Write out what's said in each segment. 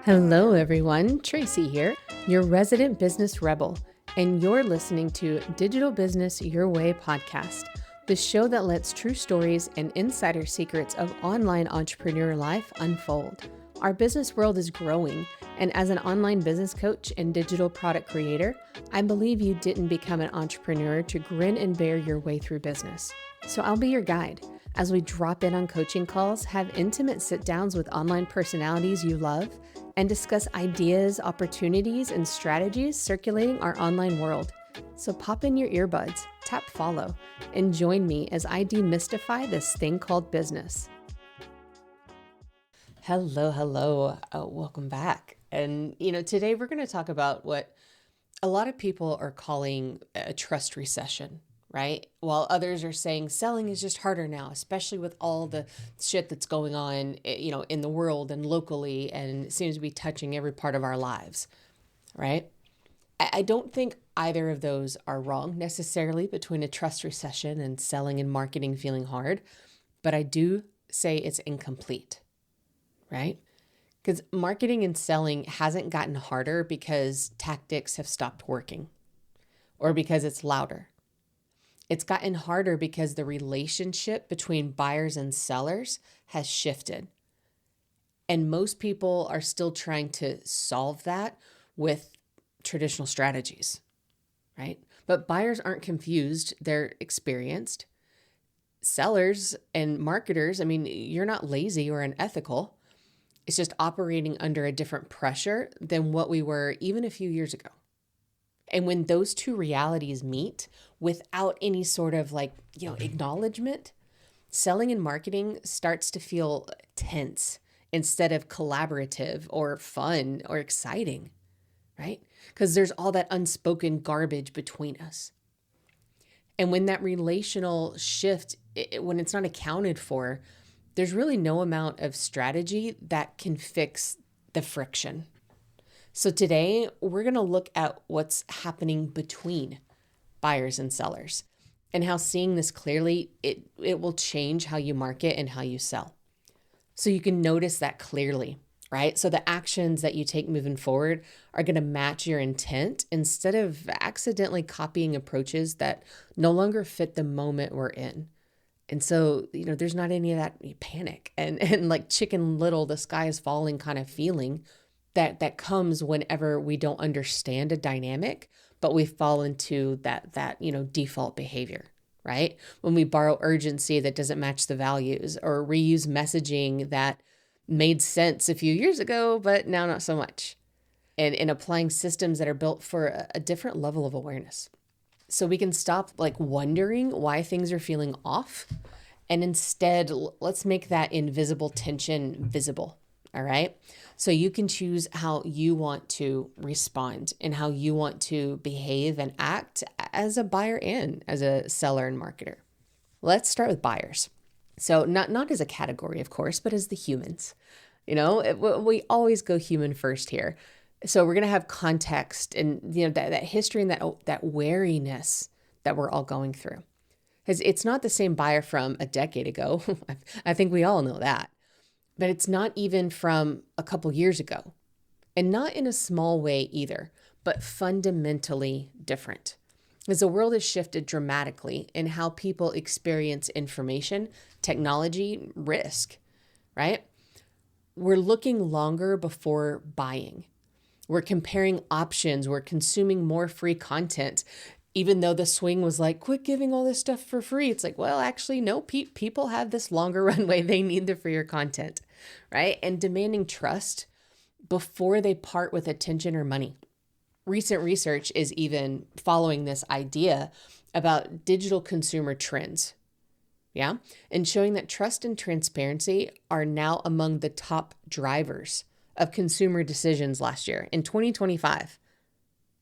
Hello, everyone. Tracie here, your resident business rebel, and you're listening to Digital Business Your Way podcast, the show that lets true stories and insider secrets of online entrepreneur life unfold. Our business world is growing, and as an online business coach and digital product creator, I believe you didn't become an entrepreneur to grin and bear your way through business. So I'll be your guide as we drop in on coaching calls, have intimate sit-downs with online personalities you love, and discuss ideas, opportunities, and strategies circulating our online world. So pop in your earbuds, tap follow, and join me as I demystify this thing called business. Hello. Welcome back. And, today we're going to talk about what a lot of people are calling a trust recession, right? While others are saying selling is just harder now, especially with all the shit that's going on, in the world and locally, and it seems to be touching every part of our lives, right? I don't think either of those are wrong necessarily between a trust recession and selling and marketing feeling hard, but I do say it's incomplete, right? Because marketing and selling hasn't gotten harder because tactics have stopped working or because it's louder. It's gotten harder because the relationship between buyers and sellers has shifted. And most people are still trying to solve that with traditional strategies, right? But buyers aren't confused, they're experienced. Sellers and marketers, you're not lazy or unethical. It's just operating under a different pressure than what we were even a few years ago. And when those two realities meet without any sort of acknowledgement, selling and marketing starts to feel tense instead of collaborative or fun or exciting, right? Because there's all that unspoken garbage between us. And when that relational shift, when it's not accounted for, there's really no amount of strategy that can fix the friction. So today we're going to look at what's happening between buyers and sellers and how seeing this clearly, it will change how you market and how you sell. So you can notice that clearly, right? So the actions that you take moving forward are going to match your intent instead of accidentally copying approaches that no longer fit the moment we're in. And so, there's not any of that panic and like Chicken Little, the sky is falling kind of feeling that comes whenever we don't understand a dynamic, but we fall into that default behavior, right? When we borrow urgency that doesn't match the values or reuse messaging that made sense a few years ago, but now not so much. And applying systems that are built for a different level of awareness. So we can stop wondering why things are feeling off. And instead, let's make that invisible tension visible. All right. So you can choose how you want to respond and how you want to behave and act as a buyer and as a seller and marketer. Let's start with buyers. So not as a category, of course, but as the humans. We always go human first here. So we're going to have context and that history and that wariness that we're all going through. Because it's not the same buyer from a decade ago. I think we all know that. But it's not even from a couple years ago, and not in a small way either, but fundamentally different. As the world has shifted dramatically in how people experience information, technology, risk, right? We're looking longer before buying. We're comparing options. We're consuming more free content. Even though the swing was quit giving all this stuff for free. It's well, actually, no, people have this longer runway. They need the freer content, right? And demanding trust before they part with attention or money. Recent research is even following this idea about digital consumer trends, yeah? And showing that trust and transparency are now among the top drivers of consumer decisions last year in 2025.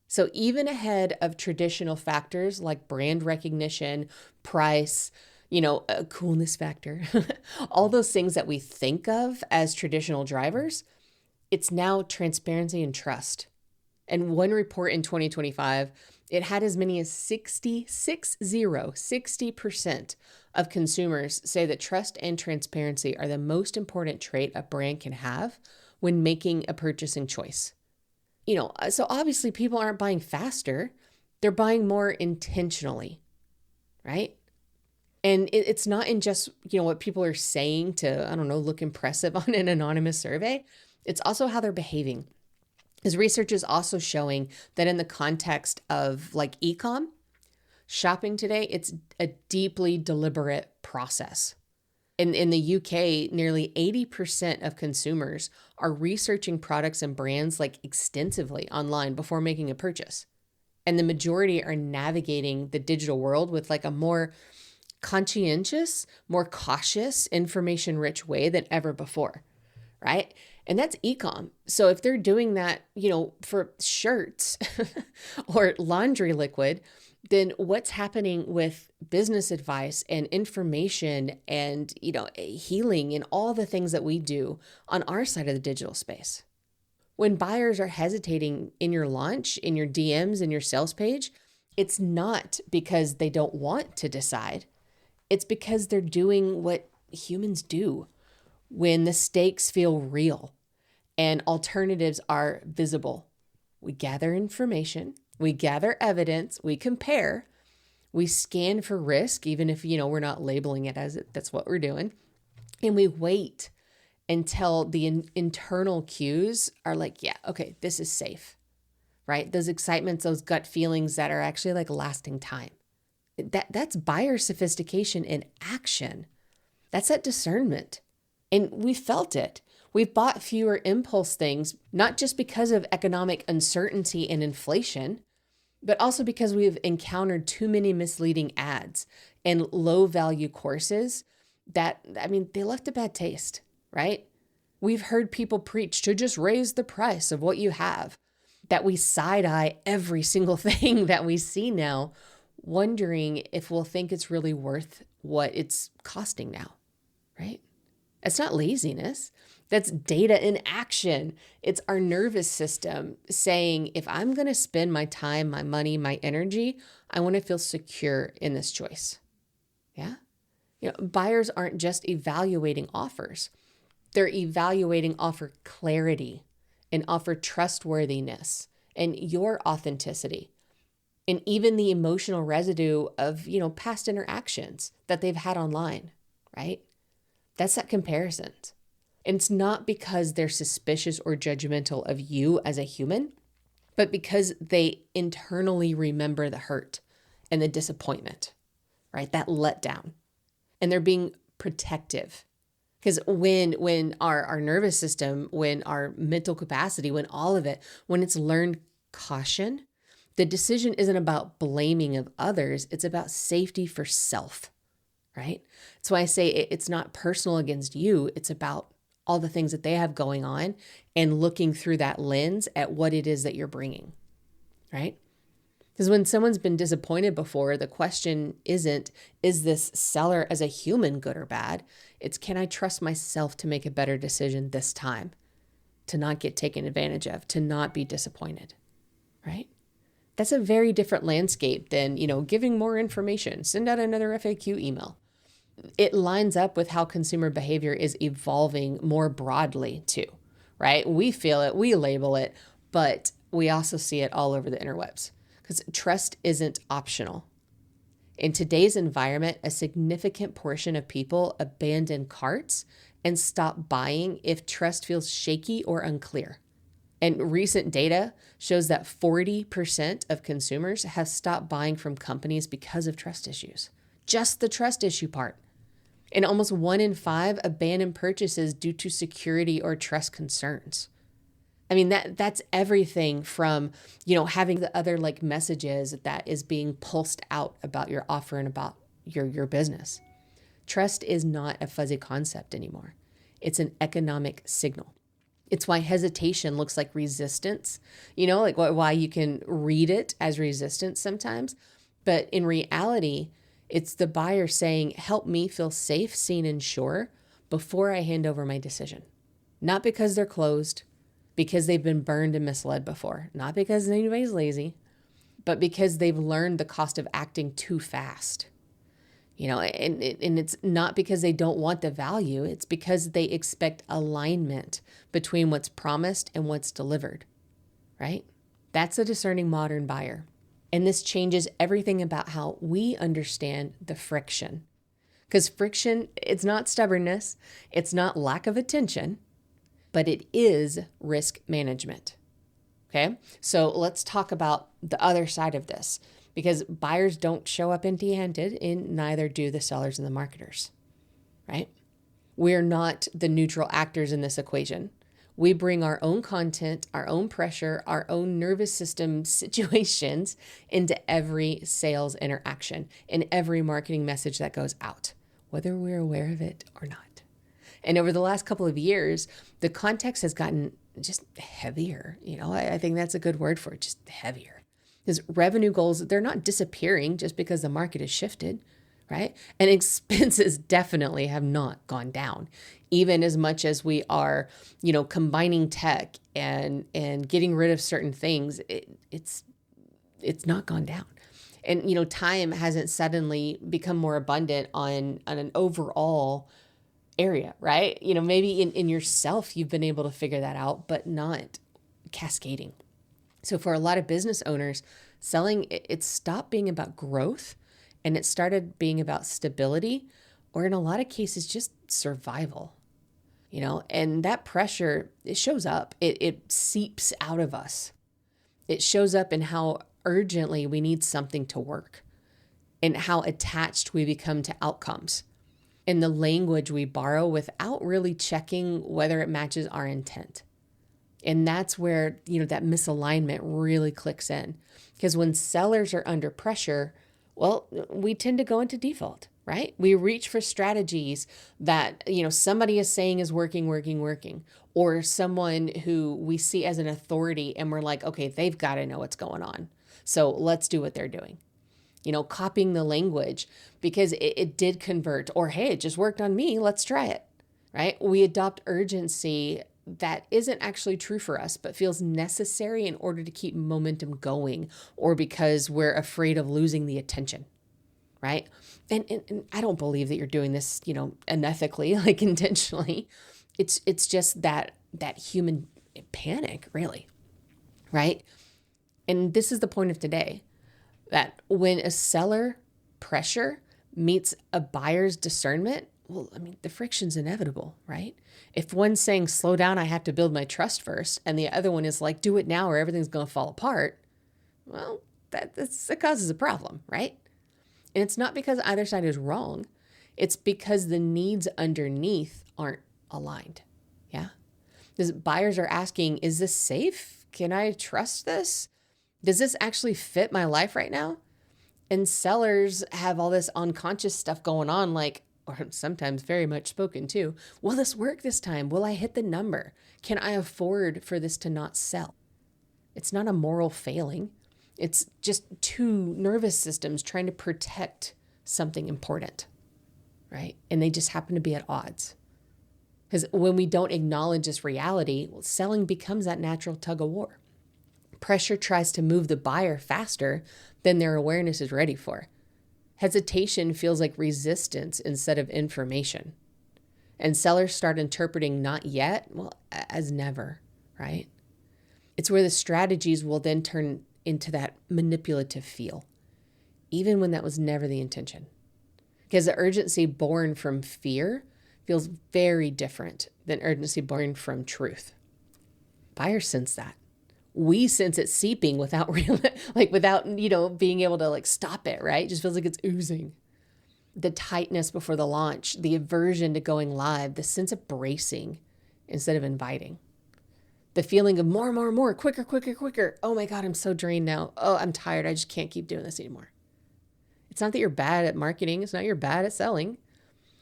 So even ahead of traditional factors like brand recognition, price, a coolness factor, all those things that we think of as traditional drivers, it's now transparency and trust. And one report in 2025, it had as many as 60% of consumers say that trust and transparency are the most important trait a brand can have when making a purchasing choice. So obviously people aren't buying faster, they're buying more intentionally, right? And it's not in just, what people are saying to, I don't know, look impressive on an anonymous survey. It's also how they're behaving. His research is also showing that in the context of like e-com, shopping today, it's a deeply deliberate process. In the UK, nearly 80% of consumers are researching products and brands like extensively online before making a purchase. And the majority are navigating the digital world with like a more conscientious, more cautious, information-rich way than ever before, right? And that's e-com. So if they're doing that, for shirts or laundry liquid, then what's happening with business advice and information and, healing and all the things that we do on our side of the digital space? When buyers are hesitating in your launch, in your DMs, in your sales page, it's not because they don't want to decide. It's because they're doing what humans do when the stakes feel real and alternatives are visible. We gather information, we gather evidence, we compare, we scan for risk, even if, we're not labeling it as it, that's what we're doing. And we wait until the internal cues are like, yeah, okay, this is safe, right? Those excitements, those gut feelings that are actually like lasting time. That's buyer sophistication in action. That's that discernment. And we felt it. We've bought fewer impulse things, not just because of economic uncertainty and inflation, but also because we've encountered too many misleading ads and low value courses that, they left a bad taste, right? We've heard people preach to just raise the price of what you have, that we side eye every single thing that we see now, wondering if we'll think it's really worth what it's costing now, right? It's not laziness. That's data in action. It's our nervous system saying, if I'm going to spend my time, my money, my energy, I want to feel secure in this choice. Yeah. Buyers aren't just evaluating offers. They're evaluating offer clarity and offer trustworthiness and your authenticity. And even the emotional residue of, past interactions that they've had online, right? That's that comparison. And it's not because they're suspicious or judgmental of you as a human, but because they internally remember the hurt and the disappointment, right? That letdown. And they're being protective. Because when our nervous system, when our mental capacity, when all of it, when it's learned caution, the decision isn't about blaming of others. It's about safety for self, right? That's why I say it's not personal against you. It's about all the things that they have going on and looking through that lens at what it is that you're bringing, right? Because when someone's been disappointed before, the question isn't, is this seller as a human good or bad? It's, can I trust myself to make a better decision this time, to not get taken advantage of, to not be disappointed, right? That's a very different landscape than, giving more information, send out another FAQ email. It lines up with how consumer behavior is evolving more broadly too, right? We feel it, we label it, but we also see it all over the interwebs because trust isn't optional. In today's environment, a significant portion of people abandon carts and stop buying if trust feels shaky or unclear. And recent data shows that 40% of consumers have stopped buying from companies because of trust issues. Just the trust issue part. And almost 1 in 5 abandon purchases due to security or trust concerns. That's everything from, having the other messages that is being pulsed out about your offer and about your business. Trust is not a fuzzy concept anymore. It's an economic signal. It's why hesitation looks like resistance, why you can read it as resistance sometimes. But in reality, it's the buyer saying, help me feel safe, seen, and sure before I hand over my decision. Not because they're closed, because they've been burned and misled before. Not because anybody's lazy, but because they've learned the cost of acting too fast. And it's not because they don't want the value. It's because they expect alignment between what's promised and what's delivered, right? That's a discerning modern buyer. And this changes everything about how we understand the friction. Because friction, it's not stubbornness, it's not lack of attention, but it is risk management. Okay, so let's talk about the other side of this, because buyers don't show up empty-handed, and neither do the sellers and the marketers, right? We're not the neutral actors in this equation. We bring our own content, our own pressure, our own nervous system situations into every sales interaction, in every marketing message that goes out, whether we're aware of it or not. And over the last couple of years, the context has gotten just heavier. I think that's a good word for it, just heavier. Because revenue goals, they're not disappearing just because the market has shifted, right? And expenses definitely have not gone down. Even as much as we are, combining tech and getting rid of certain things, it's not gone down. And, time hasn't suddenly become more abundant on an overall area, right? Maybe in yourself, you've been able to figure that out, but not cascading. So for a lot of business owners, selling, it stopped being about growth and it started being about stability, or in a lot of cases, just survival, and that pressure, it shows up, it seeps out of us. It shows up in how urgently we need something to work and how attached we become to outcomes, in the language we borrow without really checking whether it matches our intent. And that's where, that misalignment really clicks in. Because when sellers are under pressure, well, we tend to go into default, right? We reach for strategies that, somebody is saying is working, or someone who we see as an authority and we're like, okay, they've got to know what's going on, so let's do what they're doing. Copying the language because it did convert, or hey, it just worked on me, let's try it, right? We adopt urgency that isn't actually true for us, but feels necessary in order to keep momentum going, or because we're afraid of losing the attention, right? And I don't believe that you're doing this, unethically, like intentionally. It's just that human panic, really, right? And this is the point of today, that when a seller pressure meets a buyer's discernment, well, the friction's inevitable, right? If one's saying, slow down, I have to build my trust first, and the other one is like, do it now or everything's going to fall apart, well, that causes a problem, right? And it's not because either side is wrong. It's because the needs underneath aren't aligned, yeah? Because buyers are asking, is this safe? Can I trust this? Does this actually fit my life right now? And sellers have all this unconscious stuff going on, like, or sometimes very much spoken to, will this work this time? Will I hit the number? Can I afford for this to not sell? It's not a moral failing. It's just two nervous systems trying to protect something important, right? And they just happen to be at odds. Because when we don't acknowledge this reality, well, selling becomes that natural tug of war. Pressure tries to move the buyer faster than their awareness is ready for. Hesitation feels like resistance instead of information. And sellers start interpreting not yet, well, as never, right? It's where the strategies will then turn into that manipulative feel, even when that was never the intention. Because the urgency born from fear feels very different than urgency born from truth. Buyers sense that. We sense it seeping without being able to stop it, right? It just feels like it's oozing. The tightness before the launch, the aversion to going live, the sense of bracing instead of inviting. The feeling of more, quicker. Oh my God, I'm so drained now. Oh, I'm tired. I just can't keep doing this anymore. It's not that you're bad at marketing. It's not you're bad at selling.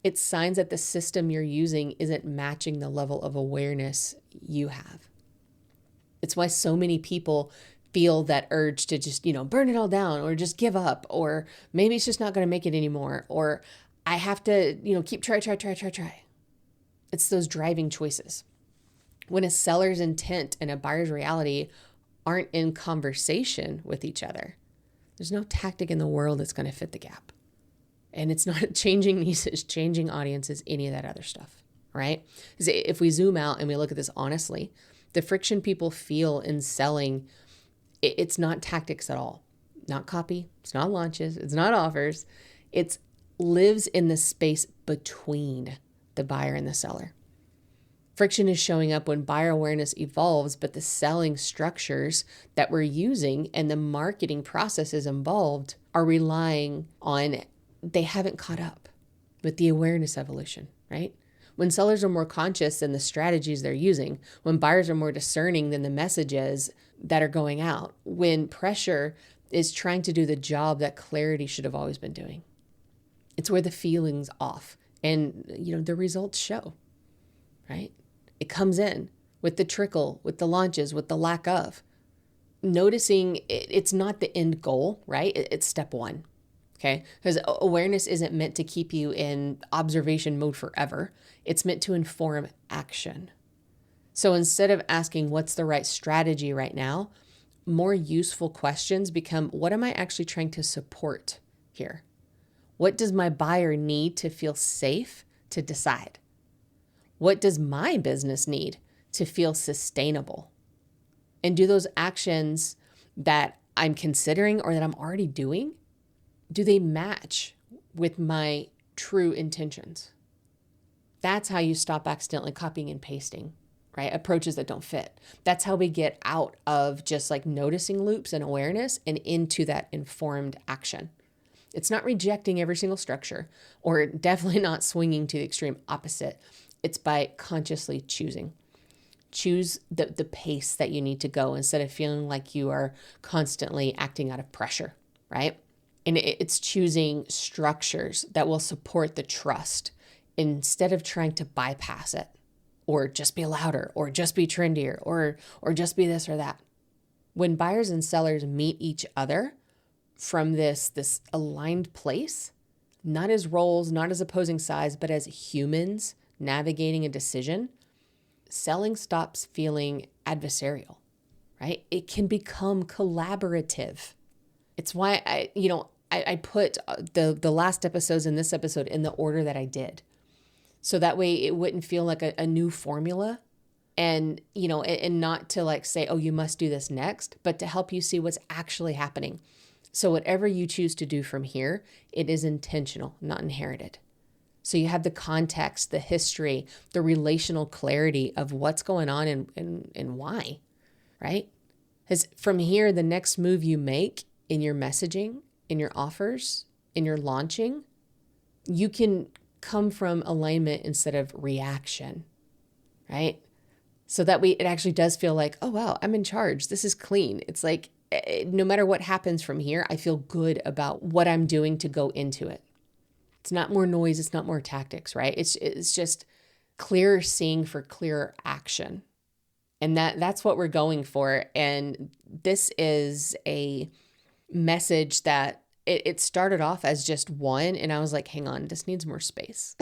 It's signs that the system you're using isn't matching the level of awareness you have. It's why so many people feel that urge to just, burn it all down, or just give up, or maybe it's just not going to make it anymore, or I have to, keep try. It's those driving choices. When a seller's intent and a buyer's reality aren't in conversation with each other, there's no tactic in the world that's going to fit the gap. And it's not changing niches, changing audiences, any of that other stuff, right? Because if we zoom out and we look at this honestly, the friction people feel in selling, it's not tactics at all. Not copy, it's not launches, it's not offers. It lives in the space between the buyer and the seller. Friction is showing up when buyer awareness evolves, but the selling structures that we're using and the marketing processes involved are relying on, they haven't caught up with the awareness evolution, right? When sellers are more conscious than the strategies they're using, when buyers are more discerning than the messages that are going out, when pressure is trying to do the job that clarity should have always been doing. It's where the feeling's off and, the results show, right? It comes in with the trickle, with the launches, with the lack of. Noticing it's not the end goal, right? It's step one, okay? Because awareness isn't meant to keep you in observation mode forever. It's meant to inform action. So instead of asking what's the right strategy right now, more useful questions become, what am I actually trying to support here? What does my buyer need to feel safe to decide? What does my business need to feel sustainable? And do those actions that I'm considering or that I'm already doing, do they match with my true intentions? That's how you stop accidentally copying and pasting, right? Approaches that don't fit. That's how we get out of just like noticing loops and awareness and into that informed action. It's not rejecting every single structure, or definitely not swinging to the extreme opposite. It's by consciously choosing. Choose the pace that you need to go instead of feeling like you are constantly acting out of pressure, right? And it's choosing structures that will support the trust instead of trying to bypass it, or just be louder, or just be trendier, or just be this or that. When buyers and sellers meet each other from this aligned place, not as roles, not as opposing sides, but as humans navigating a decision, selling stops feeling adversarial, right? It can become collaborative. It's why I put the last episodes in this episode in the order that I did. So that way it wouldn't feel like a new formula, and not to like say, oh, you must do this next, but to help you see what's actually happening. So whatever you choose to do from here, it is intentional, not inherited. So you have the context, the history, the relational clarity of what's going on and why, right? Because from here, the next move you make in your messaging, in your offers, in your launching, you can come from alignment instead of reaction, right? So that way it actually does feel like, oh, wow, I'm in charge. This is clean. It's like, no matter what happens from here, I feel good about what I'm doing to go into it. It's not more noise. It's not more tactics, right? It's just clearer seeing for clearer action. And that's what we're going for. And this is a message that it started off as just one. And I was like, hang on, this needs more space.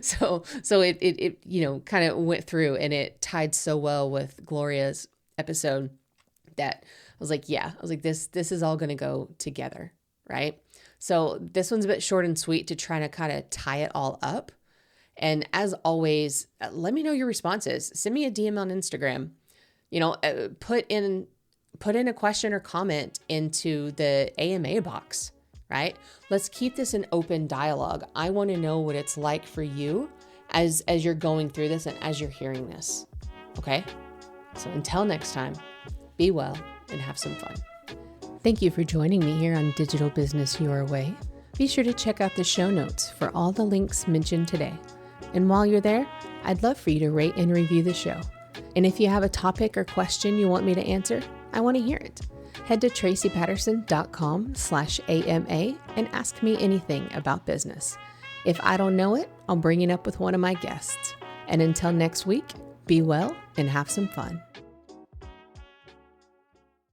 So it kind of went through, and it tied so well with Gloria's episode that I was like, this is all going to go together, right? So this one's a bit short and sweet to try to kind of tie it all up. And as always, let me know your responses. Send me a DM on Instagram. Put in a question or comment into the AMA box, right? Let's keep this an open dialogue. I want to know what it's like for you as you're going through this and as you're hearing this. Okay? So until next time, be well and have some fun. Thank you for joining me here on Digital Business Your Way. Be sure to check out the show notes for all the links mentioned today. And while you're there, I'd love for you to rate and review the show. And if you have a topic or question you want me to answer, I want to hear it. Head to traciepatterson.com/AMA and ask me anything about business. If I don't know it, I'll bring it up with one of my guests. And until next week, be well and have some fun.